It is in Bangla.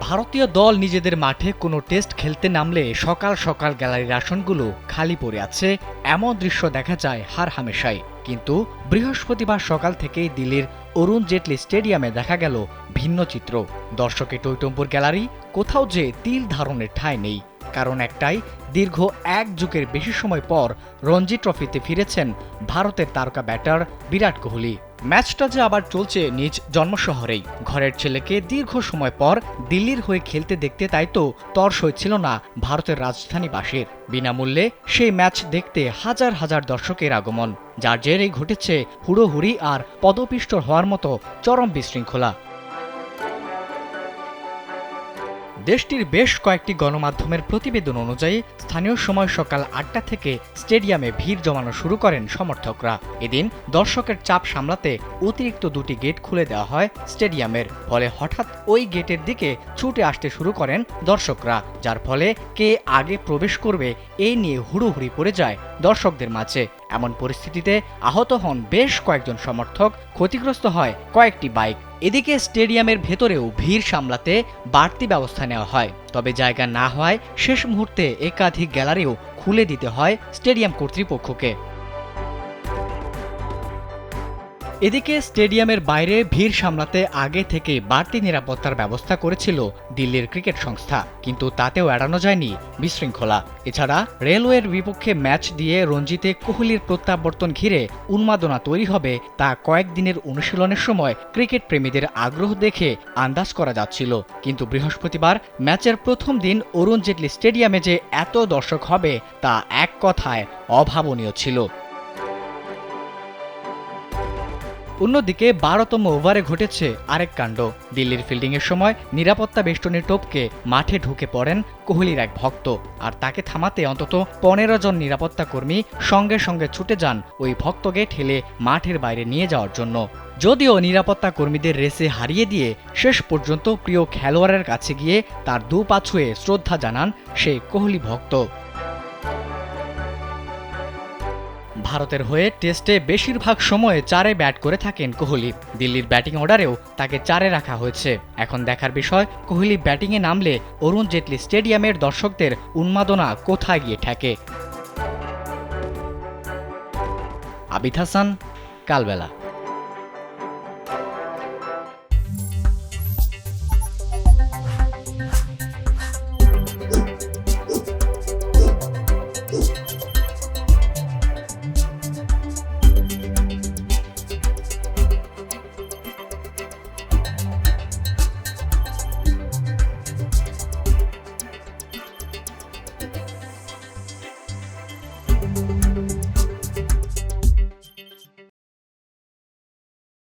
ভারতীয় দল নিজেদের মাঠে কোনো টেস্ট খেলতে নামলে সকাল সকাল গ্যালারির আসনগুলো খালি পড়ে আছে, এমন দৃশ্য দেখা যায় হার হামেশাই। কিন্তু বৃহস্পতিবার সকাল থেকেই দিল্লির অরুণ জেটলি স্টেডিয়ামে দেখা গেল ভিন্ন চিত্র। দর্শকের টইটম্বুর গ্যালারি, কোথাও যে তিল ধারণের ঠাঁই নেই। কারণ একটাই, দীর্ঘ এক যুগের বেশি সময় পর রঞ্জি ট্রফিতে ফিরেছেন ভারতের তারকা ব্যাটার বিরাট কোহলি। ম্যাচটা যে আবার চলছে নিজ জন্মশহরেই। ঘরের ছেলেকে দীর্ঘ সময় পর দিল্লির হয়ে খেলতে দেখতে তাই তো তর সইছিল না ভারতের রাজধানীবাসীর। বিনামূল্যে সেই ম্যাচ দেখতে হাজার হাজার দর্শকের আগমন, যার জেরেই ঘটেছে হুড়োহুড়ি আর পদপিষ্ট হওয়ার মতো চরম বিশৃঙ্খলা। দেশটির বেশ কয়েকটি গণমাধ্যমের প্রতিবেদন অনুযায়ী স্থানীয় সময় সকাল ৮টা থেকে স্টেডিয়ামে ভিড় জমানো শুরু করেন সমর্থকরা। এদিন দর্শকের চাপ সামলাতে অতিরিক্ত দুটি গেট খুলে দেওয়া হয় স্টেডিয়ামের, ফলে হঠাৎ ওই গেটের দিকে ছুটে আসতে শুরু করেন দর্শকরা, যার ফলে কে আগে প্রবেশ করবে এই নিয়ে হুড়োহুড়ি পড়ে যায় দর্শকদের মাঝে। এমন পরিস্থিতিতে আহত হন বেশ কয়েকজন সমর্থক, ক্ষতিগ্রস্ত হয় কয়েকটি বাইক। এদিকে স্টেডিয়ামের ভেতরেও ভিড় সামলাতে বাড়তি ব্যবস্থা নেওয়া হয়, তবে জায়গা না হওয়ায় শেষ মুহূর্তে একাধিক গ্যালারিও খুলে দিতে হয় স্টেডিয়াম কর্তৃপক্ষকে। এদিকে স্টেডিয়ামের বাইরে ভিড় সামলাতে আগে থেকে বাড়তি নিরাপত্তার ব্যবস্থা করেছিল দিল্লির ক্রিকেট সংস্থা, কিন্তু তাতেও এড়ানো যায়নি বিশৃঙ্খলা। এছাড়া রেলওয়ের বিপক্ষে ম্যাচ দিয়ে রঞ্জিতে কোহলির প্রত্যাবর্তন ঘিরে উন্মাদনা তৈরি হবে তা কয়েকদিনের অনুশীলনের সময় ক্রিকেট প্রেমীদের আগ্রহ দেখে আন্দাজ করা যাচ্ছিল। কিন্তু বৃহস্পতিবার ম্যাচের প্রথম দিন অরুণ জেটলি স্টেডিয়ামে যে এত দর্শক হবে তা এক কথায় অভাবনীয় ছিল। অন্যদিকে ১২তম ওভারে ঘটেছে আরেক কাণ্ড। দিল্লির ফিল্ডিংয়ের সময় নিরাপত্তা বেষ্টনী টপকে মাঠে ঢুকে পড়েন কোহলির এক ভক্ত, আর তাকে থামাতে অন্তত ১৫ জন নিরাপত্তা কর্মী সঙ্গে সঙ্গে ছুটে যান ওই ভক্তকে ঠেলে মাঠের বাইরে নিয়ে যাওয়ার জন্য। যদিও নিরাপত্তা কর্মীদের রেসে হারিয়ে দিয়ে শেষ পর্যন্ত প্রিয় খেলোয়াড়ের কাছে গিয়ে তার দু পা ছুঁয়ে শ্রদ্ধা জানান সেই কোহলি ভক্ত। ভারতের হয়ে টেস্টে বেশিরভাগ সময়ে ৪-এ ব্যাট করে থাকেন কোহলি। দিল্লির ব্যাটিং অর্ডারেও তাকে ৪-এ রাখা হয়েছে। এখন দেখার বিষয়, কোহলি ব্যাটিংয়ে নামলে অরুণ জেটলি স্টেডিয়ামের দর্শকদের উন্মাদনা কোথায় গিয়ে ঠেকে। আবিদ হাসান, কালবেলা।